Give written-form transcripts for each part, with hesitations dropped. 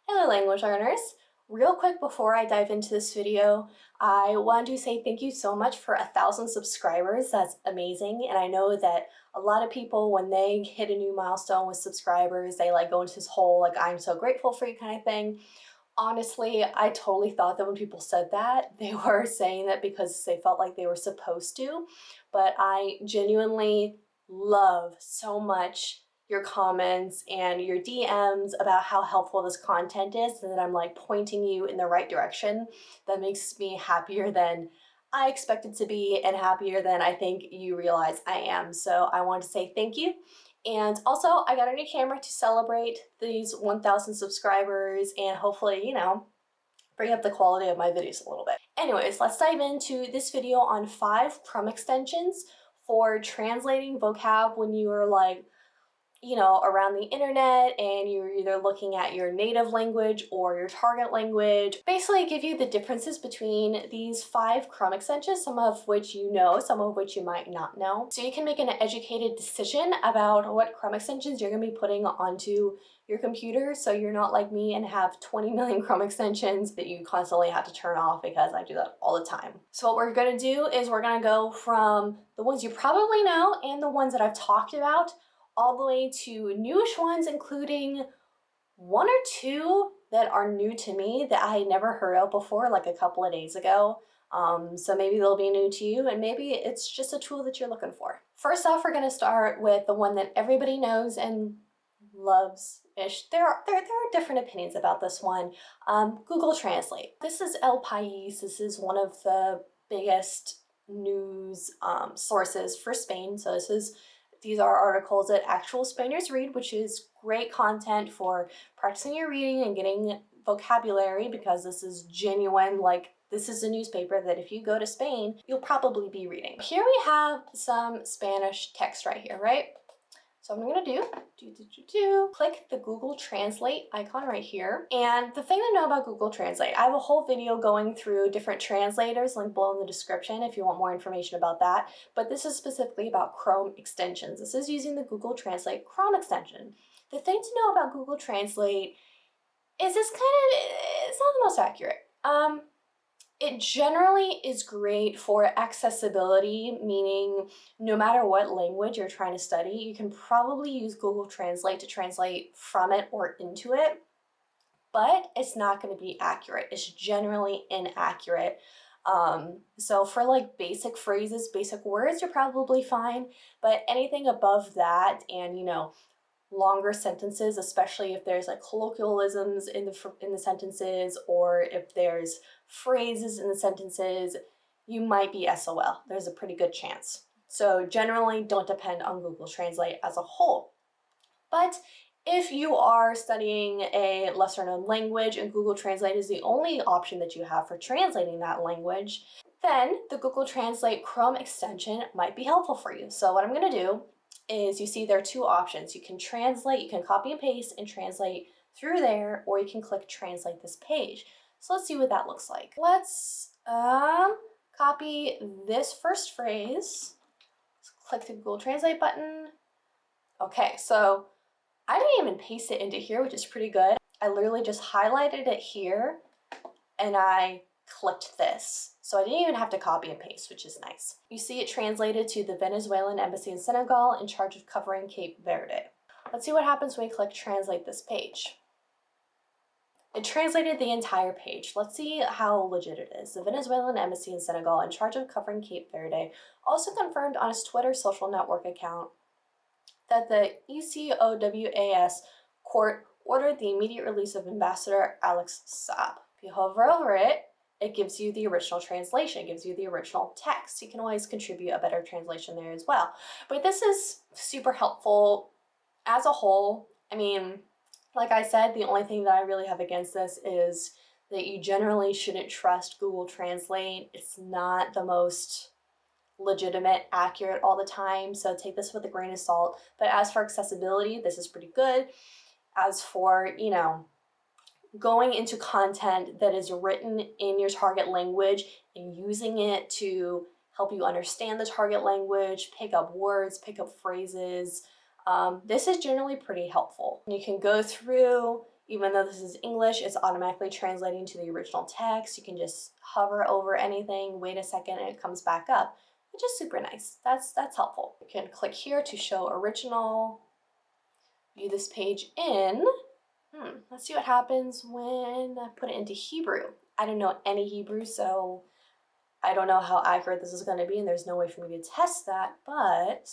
Hello language learners! Real quick before I dive into this video, I wanted to say thank you so much for 1,000 subscribers. That's amazing, and I know that a lot of people, when they hit a new milestone with subscribers, they go into this whole I'm so grateful for you kind of thing. Honestly, I totally thought that when people said that, they were saying that because they felt like they were supposed to, but I genuinely love so much your comments and your DMs about how helpful this content is, and that I'm pointing you in the right direction. That makes me happier than I expected to be and happier than I think you realize I am. So I want to say thank you. And also, I got a new camera to celebrate these 1,000 subscribers and hopefully, bring up the quality of my videos a little bit. Anyways, let's dive into this video on 5 Chrome extensions for translating vocab when you are around the internet and you're either looking at your native language or your target language. Basically give you the differences between these 5 Chrome extensions, some of which you know, some of which you might not know. So you can make an educated decision about what Chrome extensions you're going to be putting onto your computer, so you're not like me and have 20 million Chrome extensions that you constantly have to turn off, because I do that all the time. So what we're going to do is we're going to go from the ones you probably know and the ones that I've talked about all the way to newish ones, including 1 or 2 that are new to me that I had never heard of before, like a couple of days ago. So maybe they'll be new to you, and maybe it's just a tool that you're looking for. First off, we're going to start with the one that everybody knows and loves-ish. There are different opinions about this one. Google Translate. This is El Pais. This is one of the biggest news sources for Spain. So these are articles that actual Spaniards read, which is great content for practicing your reading and getting vocabulary, because this is genuine, this is a newspaper that if you go to Spain, you'll probably be reading. Here we have some Spanish text right here, right? So what I'm gonna click the Google Translate icon right here. And the thing to know about Google Translate, I have a whole video going through different translators, link below in the description if you want more information about that. But this is specifically about Chrome extensions. This is using the Google Translate Chrome extension. The thing to know about Google Translate is it's not the most accurate. It generally is great for accessibility, meaning no matter what language you're trying to study, you can probably use Google Translate to translate from it or into it, but it's not going to be accurate. It's generally inaccurate. So for basic phrases, basic words, you're probably fine, but anything above that and, longer sentences, especially if there's colloquialisms in the sentences, or if there's phrases in the sentences, you might be SOL. There's a pretty good chance. So generally don't depend on Google Translate as a whole. But if you are studying a lesser known language and Google Translate is the only option that you have for translating that language, then the Google Translate Chrome extension might be helpful for you. So what I'm going to do is, you see there are 2 options. You can translate, you can copy and paste and translate through there, or you can click translate this page. So let's see what that looks like. Let's copy this first phrase. Let's click the Google Translate button. Okay, so I didn't even paste it into here, which is pretty good. I literally just highlighted it here and I clicked this. So I didn't even have to copy and paste, which is nice. You see it translated to the Venezuelan embassy in Senegal in charge of covering Cape Verde. Let's see what happens when we click translate this page. It translated the entire page. Let's see how legit it is. The Venezuelan embassy in Senegal in charge of covering Cape Verde also confirmed on his Twitter social network account that the ECOWAS court ordered the immediate release of Ambassador Alex Saab. If you hover over it, it gives you the original translation, it gives you the original text. You can always contribute a better translation there as well. But this is super helpful as a whole. I mean, like I said, the only thing that I really have against this is that you generally shouldn't trust Google Translate. It's not the most legitimate, accurate all the time, so take this with a grain of salt. But as for accessibility, this is pretty good. As for, going into content that is written in your target language and using it to help you understand the target language, pick up words, pick up phrases, this is generally pretty helpful. You can go through Even though this is English, it's automatically translating to the original text. You can just hover over anything, wait a second, and it comes back up, which is super nice. That's helpful. You can click here to show original, view this page in. Let's see what happens when I put it into Hebrew. I don't know any Hebrew, so I don't know how accurate this is going to be, and there's no way for me to test that, but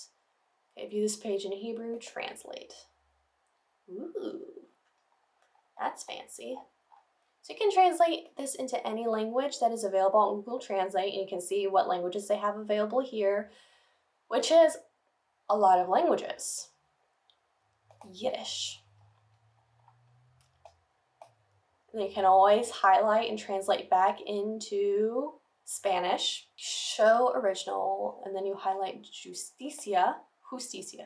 okay, view this page in Hebrew, translate. Ooh, that's fancy. So you can translate this into any language that is available on Google Translate, and you can see what languages they have available here, which is a lot of languages. Yiddish. And you can always highlight and translate back into Spanish, show original, and then you highlight justicia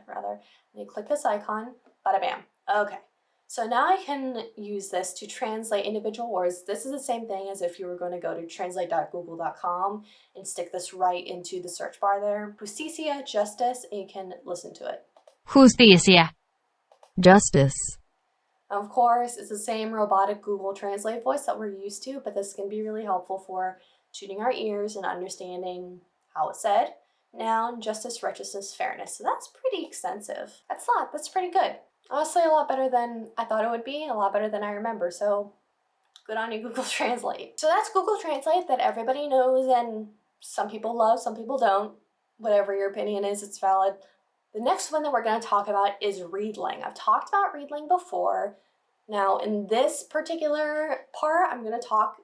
rather, and you click this icon, bada bam. Okay, so now I can use this to translate individual words. This is the same thing as if you were going to go to translate.google.com and stick this right into the search bar there. Justicia, justice, and you can listen to it. Justicia. Justice. Of course, it's the same robotic Google Translate voice that we're used to, but this can be really helpful for tuning our ears and understanding how it's said. Noun, justice, righteousness, fairness. So that's pretty extensive. That's pretty good. Honestly, a lot better than I thought it would be, a lot better than I remember. So good on you, Google Translate. So that's Google Translate that everybody knows, and some people love, some people don't. Whatever your opinion is, it's valid. The next one that we're going to talk about is Readling. I've talked about Readling before. Now, in this particular part, I'm going to talk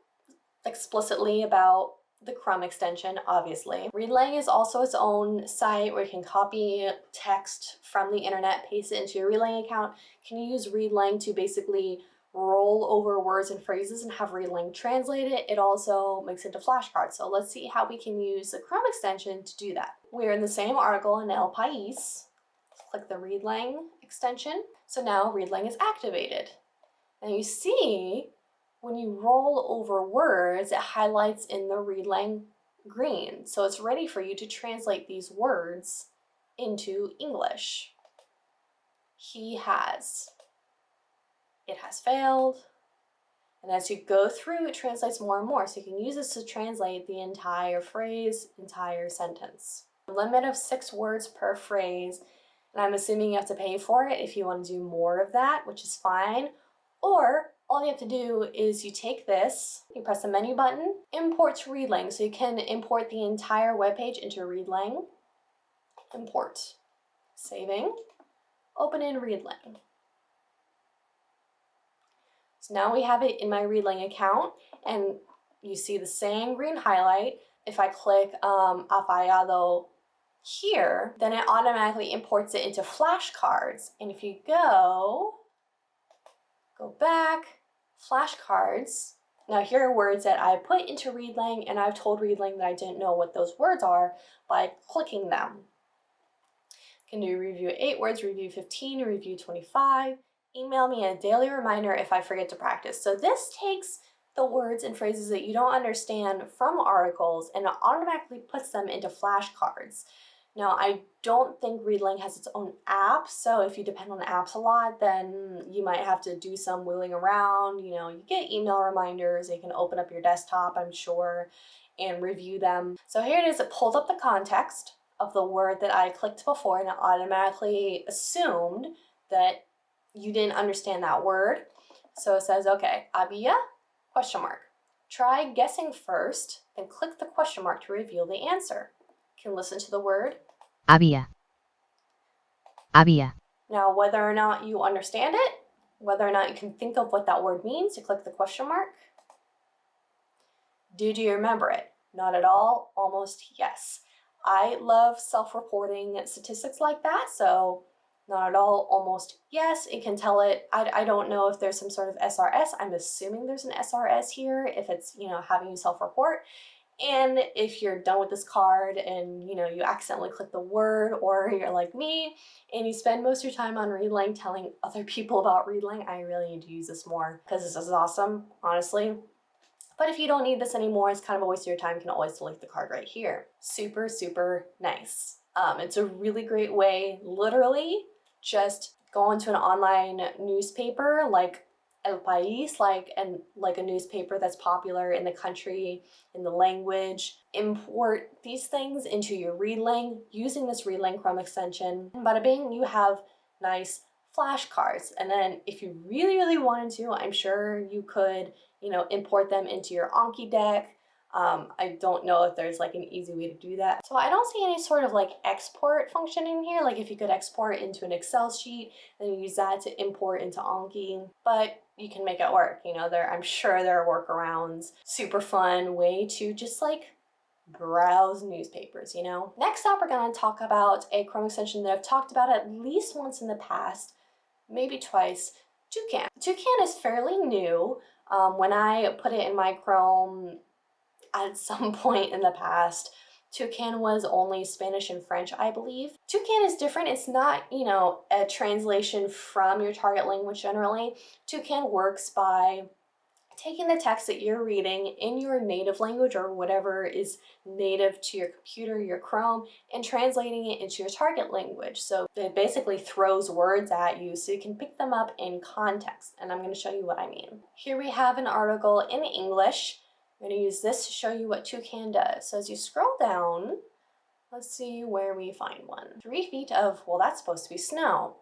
explicitly about the Chrome extension, obviously. Readling is also its own site where you can copy text from the internet, paste it into your Readling account. You can use Readling to basically roll over words and phrases and have Readling translate it. It also makes it into flashcards. So let's see how we can use the Chrome extension to do that. We're in the same article in El Pais. Click the Readling extension. So now Readling is activated. And you see, when you roll over words, it highlights in the Readling green. So it's ready for you to translate these words into English. He has. It has failed. And as you go through, it translates more and more. So you can use this to translate the entire phrase, entire sentence. A limit of 6 words per phrase. And I'm assuming you have to pay for it if you want to do more of that, which is fine. Or all you have to do is you take this, you press the menu button, import to Readling. So you can import the entire web page into Readling. Import. Saving. Open in Readling. So now we have it in my Readling account, and you see the same green highlight. If I click afayado here, then it automatically imports it into flashcards. And if you go back, flashcards. Now here are words that I put into Readling, and I've told Readling that I didn't know what those words are by clicking them. You can do review 8 words, review 15, review 25. Email me a daily reminder if I forget to practice. So this takes the words and phrases that you don't understand from articles and it automatically puts them into flashcards. Now, I don't think Readling has its own app, so if you depend on apps a lot, then you might have to do some wheeling around. You know, you get email reminders, you can open up your desktop, I'm sure, and review them. So here it is, it pulled up the context of the word that I clicked before, and it automatically assumed that you didn't understand that word. So it says, okay, había, question mark. Try guessing first, then click the question mark to reveal the answer. You can listen to the word. Había. Había. Now, whether or not you understand it, whether or not you can think of what that word means, you click the question mark. Do you remember it? Not at all, almost yes. I love self-reporting statistics like that, so not at all, almost yes. It can tell it. I don't know if there's some sort of SRS. I'm assuming there's an SRS here if it's, you know, having you self-report. And if you're done with this card and, you know, you accidentally click the word, or you're like me and you spend most of your time on Readling telling other people about Readling, I really need to use this more because this is awesome, honestly. But if you don't need this anymore, it's kind of a waste of your time, you can always delete the card right here. Super, super nice. It's a really great way, literally, just go into an online newspaper like El Pais, like a newspaper that's popular in the country, in the language. Import these things into your Readling using this Readling Chrome extension. And bada bing, you have nice flashcards. And then if you really, really wanted to, I'm sure you could, import them into your Anki deck. I don't know if there's like an easy way to do that. So I don't see any sort of like export function in here, like if you could export into an Excel sheet and use that to import into Anki, but you can make it work. I'm sure there are workarounds. Super fun way to just like browse newspapers. Next up, we're going to talk about a Chrome extension that I've talked about at least once in the past, maybe twice, Toucan. Toucan is fairly new. When I put it in my Chrome at some point in the past, Toucan was only Spanish and French, I believe. Toucan is different. It's not, a translation from your target language generally. Toucan works by taking the text that you're reading in your native language or whatever is native to your computer, your Chrome, and translating it into your target language. So it basically throws words at you so you can pick them up in context. And I'm going to show you what I mean. Here we have an article in English. I'm going to use this to show you what Toucan does. So as you scroll down, let's see where we find one. 3 feet of, well, that's supposed to be snow.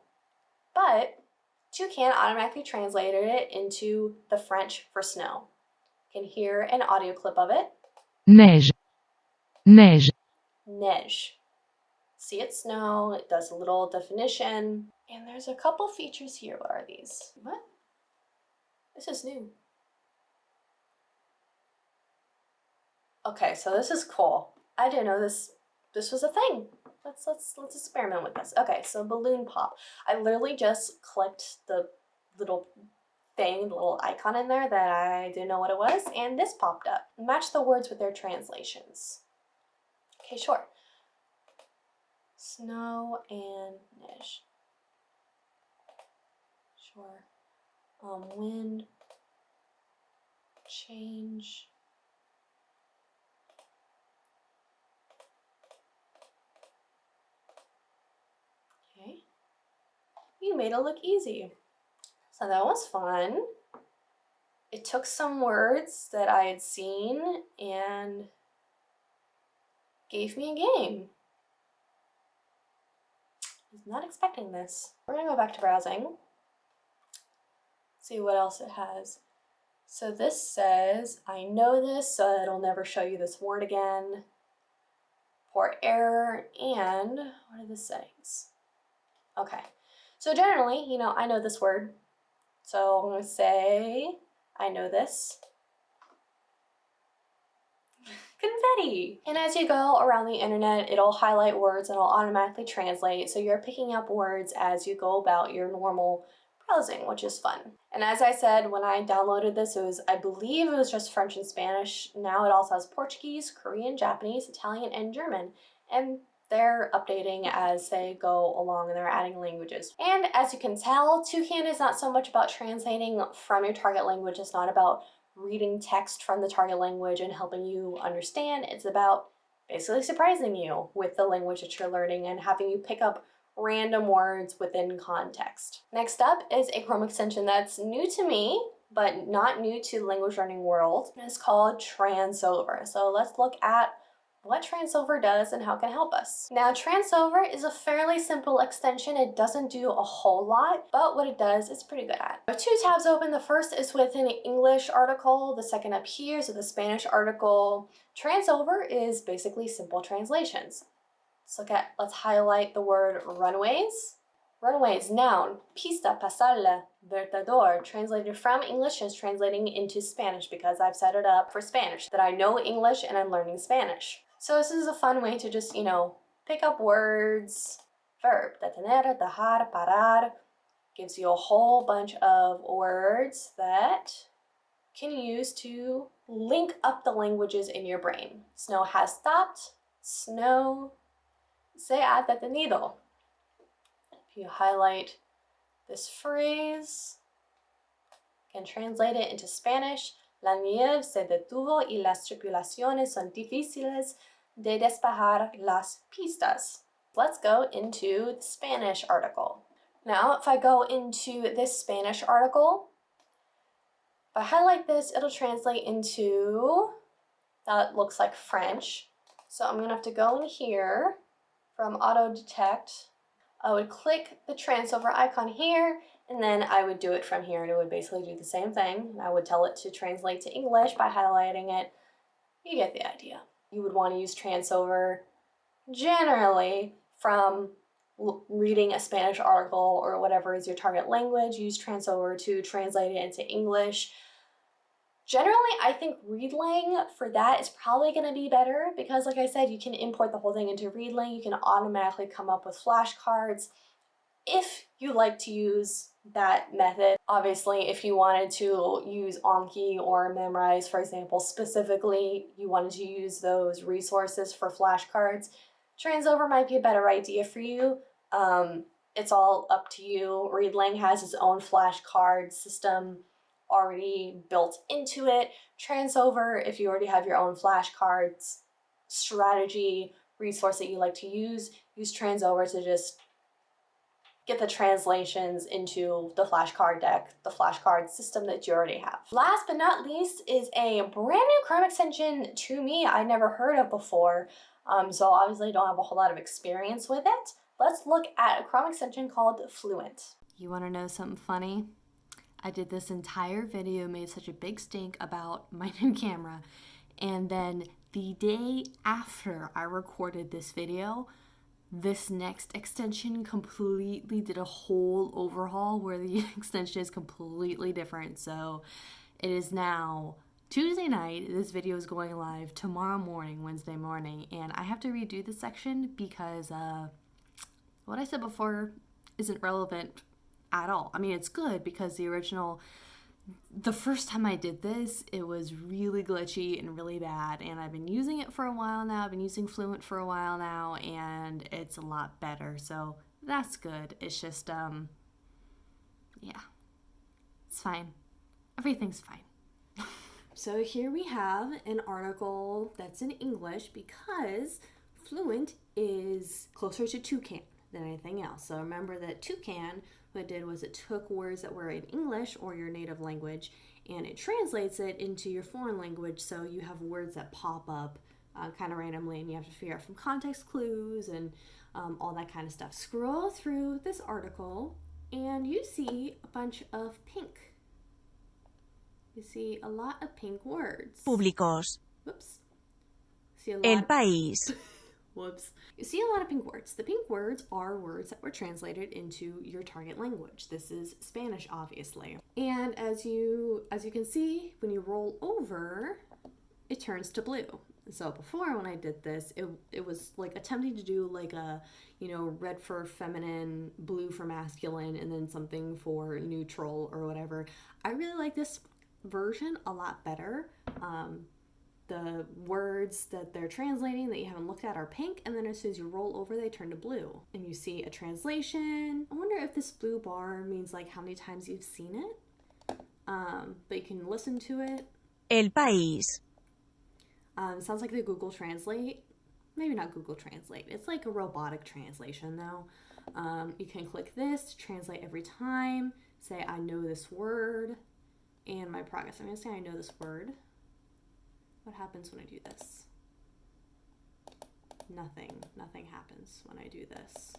But Toucan automatically translated it into the French for snow. You can hear an audio clip of it. Neige. Neige. Neige. See it snow, it does a little definition. And there's a couple features here. What are these? What? This is new. Okay, so this is cool. I didn't know this was a thing. Let's experiment with this. Okay, so balloon pop. I literally just clicked the little thing, the little icon in there that I didn't know what it was, and this popped up. Match the words with their translations. Okay, sure. Snow and neige. Sure. Wind. Change. Okay. You made it look easy. So that was fun. It took some words that I had seen and gave me a game. I was not expecting this. We're gonna go back to browsing. See what else it has. So this says, I know this, so it'll never show you this word again. For error, and what are the settings? Okay, so generally, I know this word. So I'm gonna say, I know this. Confetti! And as you go around the internet, it'll highlight words and it'll automatically translate. So you're picking up words as you go about your normal browsing, which is fun. And as I said, when I downloaded this, I believe it was just French and Spanish. Now it also has Portuguese, Korean, Japanese, Italian, and German. And they're updating as they go along and they're adding languages. And as you can tell, Toucan is not so much about translating from your target language. It's not about reading text from the target language and helping you understand. It's about basically surprising you with the language that you're learning and having you pick up random words within context. Next up is a Chrome extension that's new to me, but not new to the language learning world. It's called Transover. So let's look at what Transover does and how it can help us. Now, Transover is a fairly simple extension. It doesn't do a whole lot, but what it does, it's pretty good at. I have 2 tabs open. The first is with an English article. The second up here is with a Spanish article. Transover is basically simple translations. Let's highlight the word runaways. Runaways, noun, pista, pasarla, vertedor, translated from English is translating into Spanish because I've set it up for Spanish, that I know English and I'm learning Spanish. So this is a fun way to just, pick up words. Verb, detener, dejar, parar, gives you a whole bunch of words that can use to link up the languages in your brain. Snow has stopped, snow se ha detenido. If you highlight this phrase, you can translate it into Spanish. La nieve se detuvo y las tripulaciones son difíciles de despejar las pistas. Let's go into the Spanish article. Now, if I go into this Spanish article, If I highlight this, it'll translate into, that looks like French. So I'm gonna have to go in here from auto detect. I would click the Transover icon here, and then I would do it from here, and it would basically do the same thing. I would tell it to translate to English by highlighting it. You get the idea. You would want to use Transover generally from reading a Spanish article or whatever is your target language. Use Transover to translate it into English. Generally, I think Readling for that is probably going to be better because, like I said, you can import the whole thing into Readling. You can automatically come up with flashcards if you like to use that method. Obviously, if you wanted to use Anki or Memrise, for example, specifically, you wanted to use those resources for flashcards, Transover might be a better idea for you. It's all up to you. Readling has its own flashcard system already built into it. Transover, if you already have your own flashcards strategy resource that you like to use Transover to just get the translations into the flashcard deck, the flashcard system that you already have. Last but not least is a brand new Chrome extension to me I never heard of before, so obviously don't have a whole lot of experience with it. Let's look at a Chrome extension called Fluent. You want to know something funny? I did this entire video, made such a big stink about my new camera, and then the day after I recorded this video, this next extension completely did a whole overhaul where the extension is completely different. So it is now Tuesday night. This video is going live tomorrow morning, Wednesday morning, and I have to redo this section because what I said before isn't relevant at all. I mean, it's good because the first time I did this, it was really glitchy and really bad, and I've been using it for a while now. I've been using Fluent for a while now, and it's a lot better, so that's good. It's just, yeah, it's fine. Everything's fine. So here we have an article that's in English because Fluent is closer to Toucan than anything else. So remember that Toucan, what it did was it took words that were in English or your native language and it translates it into your foreign language, so you have words that pop up kind of randomly and you have to figure out from context clues and all that kind of stuff. Scroll through this article and you see a bunch of pink. You see a lot of pink words. Públicos. Whoops. See a lot. El País. Whoops. You see a lot of pink words. The pink words are words that were translated into your target language. This is Spanish, obviously. And as you can see, when you roll over, it turns to blue. So before, when I did this, it was like attempting to do like a, red for feminine, blue for masculine, and then something for neutral or whatever. I really like this version a lot better. The words that they're translating that you haven't looked at are pink, and then as soon as you roll over, they turn to blue. And you see a translation. I wonder if this blue bar means like how many times you've seen it. But you can listen to it. El País. Sounds like the Google Translate. Maybe not Google Translate. It's like a robotic translation though. You can click this to translate every time. Say, I know this word. And my progress. I'm going to say I know this word. What happens when I do this? Nothing happens when I do this.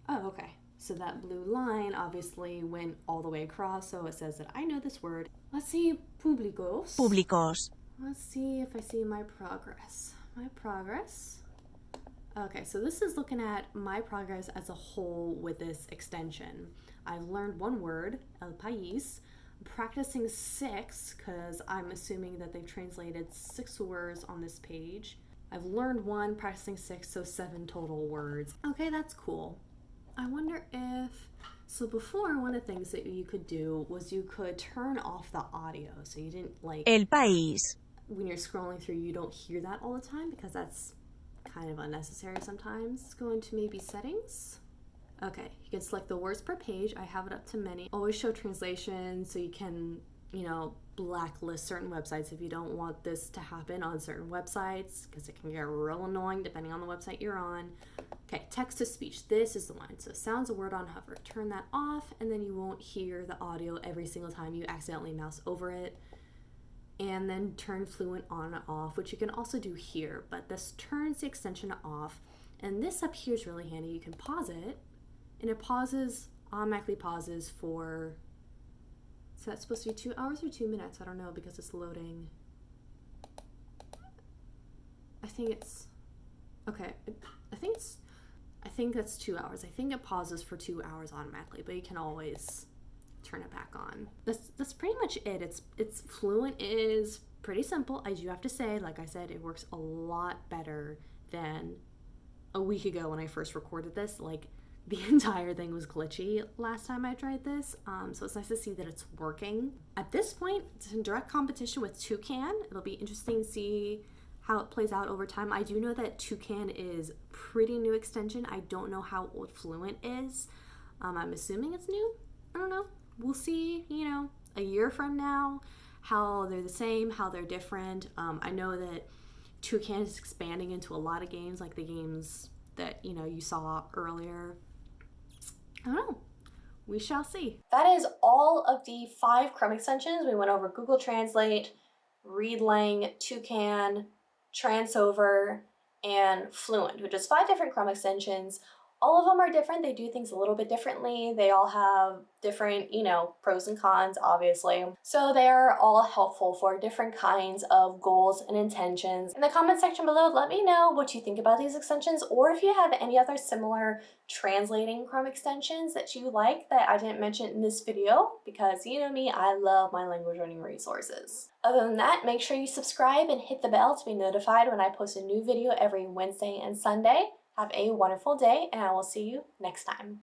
Oh, okay. So that blue line obviously went all the way across, so it says that I know this word. Let's see públicos. Públicos. Let's see if I see my progress. My progress. Okay, so this is looking at my progress as a whole with this extension. I've learned one word, El Pais. Practicing 6 because I'm assuming that they've translated 6 words on this page. I've learned 1, practicing 6, so 7 total words. Okay, that's cool. I wonder if, so before, one of the things that you could do was you could turn off the audio so you didn't El País. When you're scrolling through, you don't hear that all the time because that's kind of unnecessary sometimes. Let's go into maybe settings. Okay, you can select the words per page. I have it up to many. Always show translation so you can blacklist certain websites if you don't want this to happen on certain websites, because it can get real annoying depending on the website you're on. Okay, text to speech. This is the one. So sounds a word on hover. Turn that off, and then you won't hear the audio every single time you accidentally mouse over it. And then turn Fluent on and off, which you can also do here, but this turns the extension off. And this up here is really handy. You can pause it, and it automatically pauses for, so that's supposed to be 2 hours or 2 minutes? I don't know, because it's loading. I think it's, okay, I think that's 2 hours. I think it pauses for 2 hours automatically, but you can always turn it back on. That's pretty much it. It's Fluent is pretty simple. I do have to say, like I said, it works a lot better than a week ago when I first recorded this. Like, the entire thing was glitchy last time I tried this, so it's nice to see that it's working. At this point, it's in direct competition with Toucan. It'll be interesting to see how it plays out over time. I do know that Toucan is pretty new extension. I don't know how old Fluent is. I'm assuming it's new. I don't know. We'll see, a year from now, how they're the same, how they're different. I know that Toucan is expanding into a lot of games, like the games that, you saw earlier. I don't know. We shall see. That is all of the 5 Chrome extensions. We went over Google Translate, Readling, Toucan, Transover, and Fluent, which is 5 different Chrome extensions. All of them are different. They do things a little bit differently. They all have different, pros and cons, obviously. So they're all helpful for different kinds of goals and intentions. In the comment section below, let me know what you think about these extensions, or if you have any other similar translating Chrome extensions that you like that I didn't mention in this video, because you know me, I love my language learning resources. Other than that, make sure you subscribe and hit the bell to be notified when I post a new video every Wednesday and Sunday. Have a wonderful day, and I will see you next time.